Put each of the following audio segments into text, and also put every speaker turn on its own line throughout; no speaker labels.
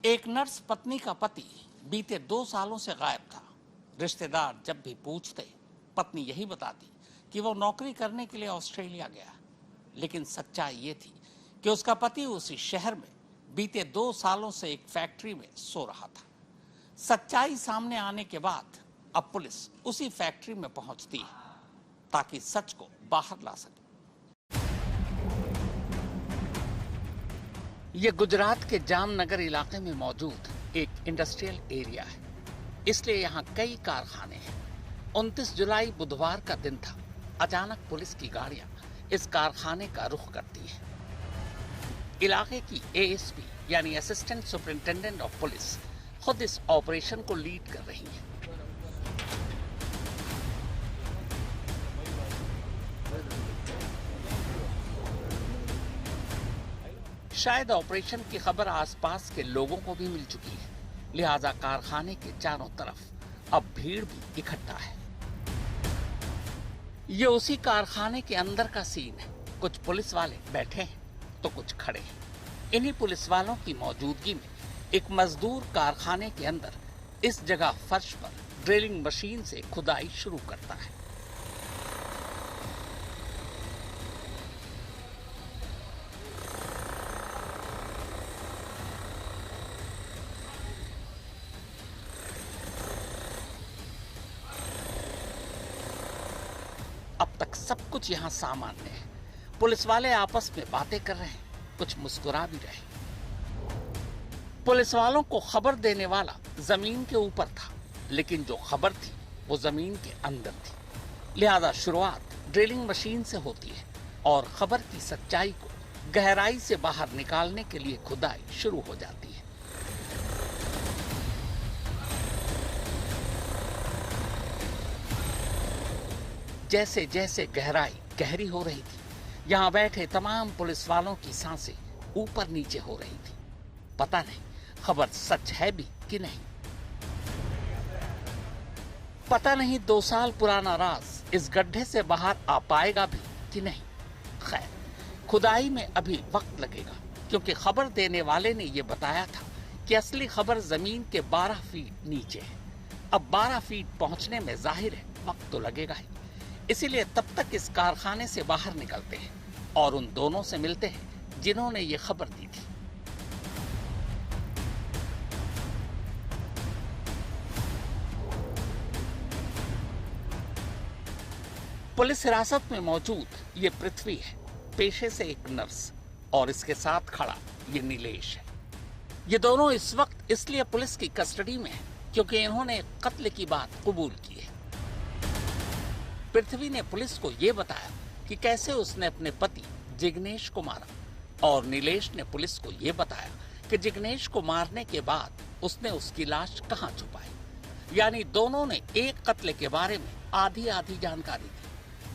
एक नर्स पत्नी का पति बीते 2 सालों से गायब था। रिश्तेदार जब भी पूछते, पत्नी यही बताती कि वो नौकरी करने के लिए ऑस्ट्रेलिया गया। लेकिन सच्चाई ये थी कि उसका पति उसी शहर में बीते 2 सालों से एक फैक्ट्री में सो रहा था। सच्चाई सामने आने के बाद अब पुलिस उसी फैक्ट्री में पहुंचती है ताकि सच को बाहर ला सके। ये गुजरात के जामनगर इलाके में मौजूद एक इंडस्ट्रियल एरिया है, इसलिए यहाँ कई कारखाने हैं। 29 जुलाई बुधवार का दिन था। अचानक पुलिस की गाड़ियां इस कारखाने का रुख करती है। इलाके की एएसपी यानी असिस्टेंट सुपरिंटेंडेंट ऑफ पुलिस खुद इस ऑपरेशन को लीड कर रही है। शायद ऑपरेशन की खबर आसपास के लोगों को भी मिल चुकी है, लिहाजा कारखाने के चारों तरफ अब भीड़ भी इकट्ठा है। ये उसी कारखाने के अंदर का सीन है। कुछ पुलिस वाले बैठे हैं तो कुछ खड़े हैं। इन्हीं पुलिस वालों की मौजूदगी में एक मजदूर कारखाने के अंदर इस जगह फर्श पर ड्रिलिंग मशीन से खुदाई शुरू करता है। अब तक सब कुछ यहाँ सामान्य है। पुलिस वाले आपस में बातें कर रहे हैं, कुछ मुस्कुरा भी रहे। पुलिस वालों को खबर देने वाला जमीन के ऊपर था, लेकिन जो खबर थी वो जमीन के अंदर थी। लिहाजा शुरुआत ड्रिलिंग मशीन से होती है और खबर की सच्चाई को गहराई से बाहर निकालने के लिए खुदाई शुरू हो जाती है। जैसे जैसे गहराई गहरी हो रही थी, यहाँ बैठे तमाम पुलिस वालों की सांसें ऊपर नीचे हो रही थी। पता नहीं खबर सच है भी कि नहीं। पता नहीं 2 साल पुराना राज इस गड्ढे से बाहर आ पाएगा भी कि नहीं। खैर, खुदाई में अभी वक्त लगेगा, क्योंकि खबर देने वाले ने यह बताया था कि असली खबर जमीन के 12 फीट नीचे है। अब 12 फीट पहुंचने में जाहिर है वक्त तो लगेगा ही। इसीलिए तब तक इस कारखाने से बाहर निकलते हैं और उन दोनों से मिलते हैं जिन्होंने ये खबर दी थी। पुलिस हिरासत में मौजूद ये पृथ्वी है, पेशे से एक नर्स, और इसके साथ खड़ा ये नीलेश है। ये दोनों इस वक्त इसलिए पुलिस की कस्टडी में है क्योंकि इन्होंने कत्ल की बात कबूल की है। पृथ्वी ने पुलिस को यह बताया कि कैसे उसने अपने पति जिग्नेश को मारा, और नीलेश ने पुलिस को यह बताया कि जिग्नेश को मारने के बाद उसने उसकी लाश कहां छुपाई। यानी दोनों ने एक कत्ल के बारे में आधी आधी जानकारी दी,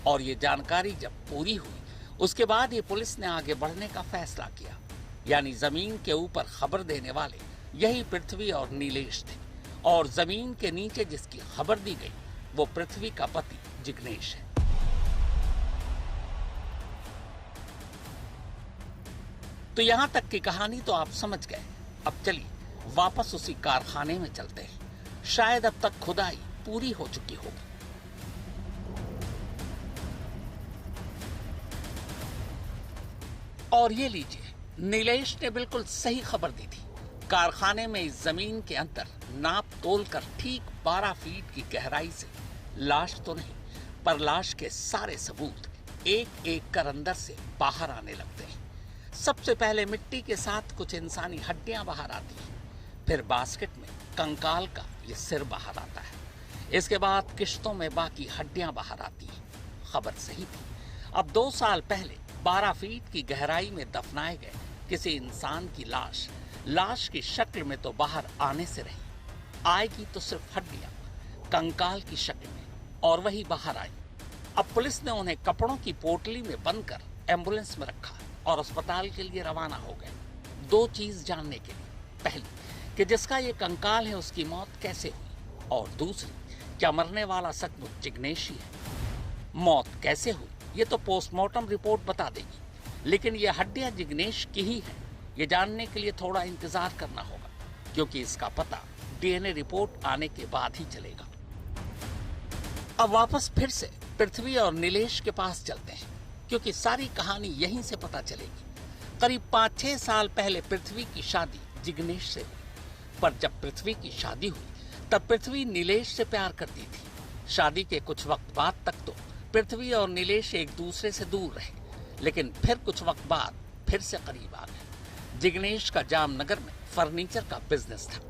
और ये जानकारी जब पूरी हुई उसके बाद ये पुलिस ने आगे बढ़ने का फैसला किया। यानी जमीन के ऊपर खबर देने वाले यही पृथ्वी और नीलेश थे, और जमीन के नीचे जिसकी खबर दी गई वो पृथ्वी का पति जिग्नेश है। तो यहां तक की कहानी तो आप समझ गए। अब चलिए वापस उसी कारखाने में चलते हैं। शायद अब तक खुदाई पूरी हो चुकी होगी। और ये लीजिए, नीलेश ने बिल्कुल सही खबर दी थी। कारखाने में इस जमीन के अंदर नाप तोल कर ठीक 12 फीट की गहराई से लाश तो नहीं, पर लाश के सारे सबूत एक एक कर अंदर से बाहर आने लगते हैं। सबसे पहले मिट्टी के साथ कुछ इंसानी हड्डियां बाहर आती हैं, फिर बास्केट में कंकाल का ये सिर बाहर आता है। इसके बाद किश्तों में बाकी हड्डियां बाहर आती हैं। खबर सही थी। अब 2 साल पहले 12 फीट की गहराई में दफनाए गए किसी इंसान की लाश की शक्ल में तो बाहर आने से रही, आएगी तो सिर्फ हड्डियां कंकाल की शक्ल में, और वही बाहर आई। अब पुलिस ने उन्हें कपड़ों की पोटली में बंद कर एम्बुलेंस में रखा और अस्पताल के लिए रवाना हो गए। 2 चीज जानने के लिए, पहली कि जिसका ये कंकाल है उसकी मौत कैसे हुई, और दूसरी क्या मरने वाला सचमुच जिग्नेश ही है। मौत कैसे हुई ये तो पोस्टमार्टम रिपोर्ट बता देगी, लेकिन ये हड्डियां जिग्नेश की ही है, ये जानने के लिए थोड़ा इंतजार करना होगा। क्योंकि इसका पता डीएनए रिपोर्ट आने के बाद ही चलेगा। अब वापस फिर से पृथ्वी और नीलेश के पास चलते हैं, क्योंकि सारी कहानी यहीं से पता चलेगी। करीब 5-6 साल पहले पृथ्वी की शादी जिग्नेश से हुई, पर जब पृथ्वी की शादी हुई तब पृथ्वी नीलेश से प्यार करती थी। शादी के कुछ वक्त बाद तक तो पृथ्वी और नीलेश एक दूसरे से दूर रहे, लेकिन फिर कुछ वक्त बाद फिर से करीब आ गए। जिग्नेश का जामनगर में फर्नीचर का बिजनेस था।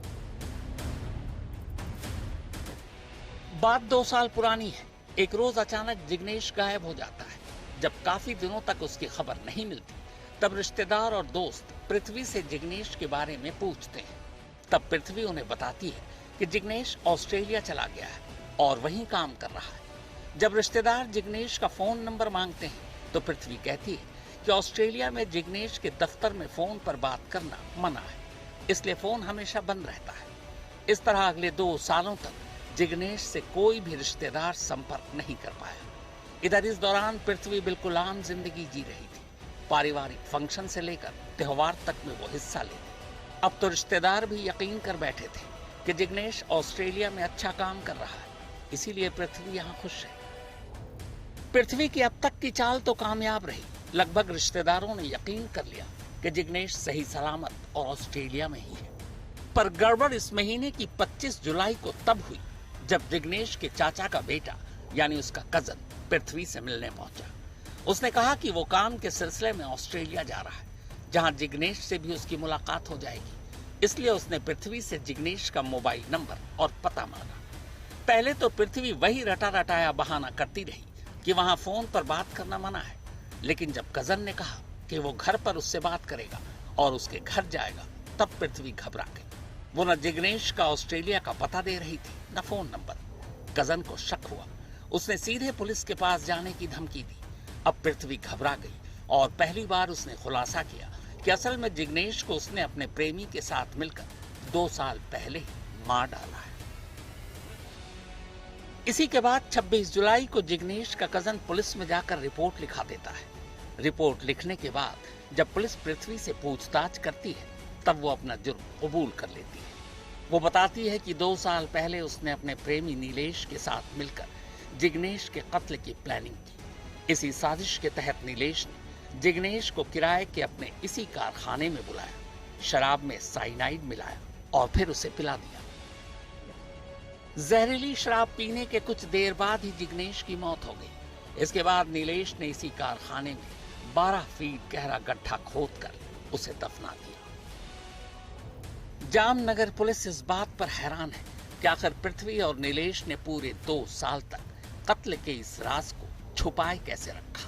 बात 2 साल पुरानी है। एक रोज अचानक जिग्नेश गायब हो जाता है। जब काफी दिनों तक उसकी खबर नहीं मिलती, तब रिश्तेदार और दोस्त पृथ्वी से जिग्नेश के बारे में पूछते हैं। तब पृथ्वी उन्हें बताती है कि जिग्नेश ऑस्ट्रेलिया चला गया है और वहीं काम कर रहा है। जब रिश्तेदार जिग्नेश का फोन नंबर मांगते हैं, तो पृथ्वी कहती है कि ऑस्ट्रेलिया में जिग्नेश के दफ्तर में फोन पर बात करना मना है, इसलिए फोन हमेशा बंद रहता है। इस तरह अगले 2 सालों तक जिग्नेश से कोई भी रिश्तेदार संपर्क नहीं कर पाया। इधर इस दौरान पृथ्वी बिल्कुल आम जिंदगी जी रही थी। पारिवारिक फंक्शन से लेकर त्योहार तक में वो हिस्सा लेती। अब तो रिश्तेदार भी यकीन कर बैठे थे कि जिग्नेश ऑस्ट्रेलिया में अच्छा काम कर रहा है, इसीलिए पृथ्वी यहाँ खुश है। पृथ्वी की अब तक की चाल तो कामयाब रही। लगभग रिश्तेदारों ने यकीन कर लिया कि जिग्नेश सही सलामत और ऑस्ट्रेलिया में ही है। पर गड़बड़ इस महीने की 25 जुलाई को तब हुई, जब जिग्नेश के चाचा का बेटा यानी उसका कजन पृथ्वी से मिलने पहुंचा। उसने कहा कि वो काम के सिलसिले में ऑस्ट्रेलिया जा रहा है, जहां जिग्नेश से भी उसकी मुलाकात हो जाएगी। इसलिए उसने पृथ्वी से जिग्नेश का मोबाइल नंबर और पता मांगा। पहले तो पृथ्वी वही रटा रटाया बहाना करती रही कि वहां फोन पर बात करना मना है, लेकिन जब कजन ने कहा कि वो घर पर उससे बात करेगा और उसके घर जाएगा, तब पृथ्वी घबरा गई। वो न जिग्नेश का ऑस्ट्रेलिया का पता दे रही थी, न फोन नंबर। कजन को शक हुआ। उसने सीधे पुलिस के पास जाने की धमकी दी। अब पृथ्वी घबरा गई और पहली बार उसने खुलासा किया कि असल में जिग्नेश को उसने अपने प्रेमी के साथ मिलकर 2 साल पहले ही मार डाला है। इसी के बाद 26 जुलाई को जिग्नेश का कजन पुलिस में जाकर रिपोर्ट लिखा देता है। रिपोर्ट लिखने के बाद जब पुलिस पृथ्वी से पूछताछ करती है, तब वो अपना जुर्म कबूल कर लेती है। वो बताती है कि 2 साल पहले उसने अपने प्रेमी नीलेश के साथ मिलकर जिग्नेश के कत्ल की प्लानिंग की। इसी साजिश के तहत नीलेश ने जिग्नेश को किराए के अपने इसी कारखाने में बुलाया, शराब में साइनाइड मिलाया और फिर उसे पिला दिया। जहरीली शराब पीने के कुछ देर बाद ही जिग्नेश की मौत हो गई। इसके बाद नीलेश ने इसी कारखाने में 12 फीट गहरा गड्ढा खोदकर उसे दफना दिया। जामनगर पुलिस इस बात पर हैरान है कि आखिर पृथ्वी और नीलेश ने पूरे 2 साल तक कत्ल के इस राज को छुपाए कैसे रखा।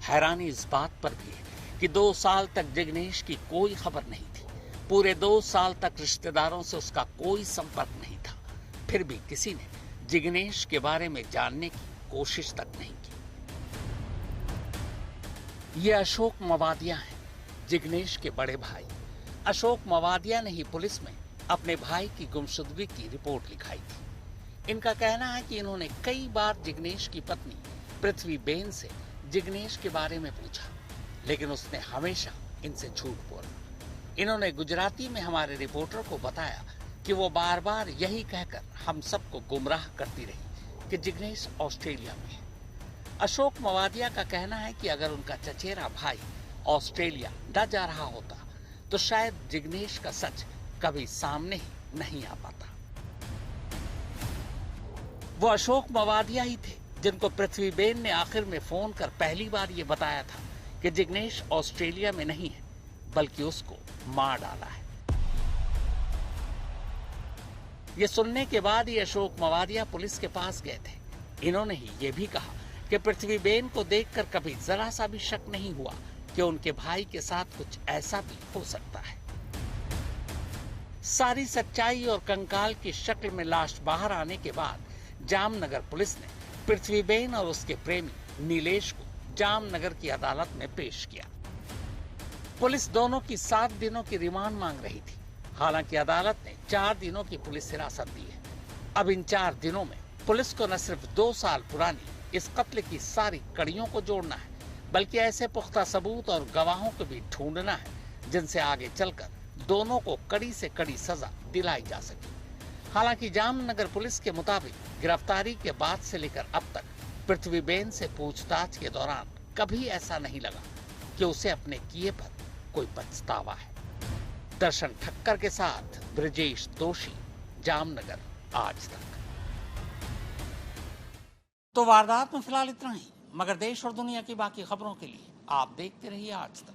हैरानी इस बात पर भी है कि 2 साल तक जिग्नेश की कोई खबर नहीं थी। पूरे 2 साल तक रिश्तेदारों से उसका कोई संपर्क नहीं था। फिर भी किसी ने जिग्नेश के बारे में जानने की कोशिश तक नहीं की। ये अशोक मवादिया हैं, जिग्नेश के बड़े भाई। अशोक मवादिया ने ही पुलिस में अपने भाई की गुमशुदगी की रिपोर्ट लिखाई थी। इनका कहना है कि इन्होंने कई बार जिग्नेश की पत्नी पृथ्वी बेन से जिग्नेश के बारे में पूछा, लेकिन उसने हमेशा इनसे झूठ बोला। इन्होंने गुजराती में हमारे रिपोर्टर को बताया कि वो बार बार यही कहकर हम सबको गुमराह करती रही कि जिग्नेश ऑस्ट्रेलिया में है। अशोक मवादिया का कहना है कि अगर उनका चचेरा भाई ऑस्ट्रेलिया न जा रहा होता, तो शायद जिग्नेश का सच कभी सामने ही नहीं आ पाता। वो अशोक मवादिया ही थे जिनको पृथ्वी बेन ने आखिर में फोन कर पहली बार ये बताया था कि जिग्नेश ऑस्ट्रेलिया में नहीं है, बल्कि उसको मार डाला है। ये सुनने के बाद ही अशोक मवादिया पुलिस के पास गए थे। इन्होंने ही ये भी कहा कि पृथ्वी बेन को देखकर कभी जरा सा भी शक नहीं हुआ कि उनके भाई के साथ कुछ ऐसा भी हो सकता है। सारी सच्चाई और कंकाल की शक्ल में लाश बाहर आने के बाद जामनगर पुलिस ने पृथ्वी बेन और उसके प्रेमी नीलेश को जामनगर की अदालत में पेश किया। पुलिस दोनों की 7 दिनों की रिमांड मांग रही थी। हालांकि अदालत ने 4 दिनों की पुलिस हिरासत दी है। अब इन 4 दिनों में पुलिस को न सिर्फ 2 साल पुरानी इस कत्ल की सारी कड़ियों को जोड़ना है, बल्कि ऐसे पुख्ता सबूत और गवाहों को भी ढूंढना है जिनसे आगे चलकर दोनों को कड़ी से कड़ी सजा दिलाई जा सके। हालांकि जामनगर पुलिस के मुताबिक गिरफ्तारी के बाद से लेकर अब तक पृथ्वीबेन से पूछताछ के दौरान कभी ऐसा नहीं लगा कि उसे अपने किए पर कोई पछतावा है। दर्शन ठक्कर के साथ ब्रजेश दोषी, जामनगर आज तक। तो वारदात में फिलहाल इतना ही, मगर देश और दुनिया की बाकी खबरों के लिए आप देखते रहिए आज तक।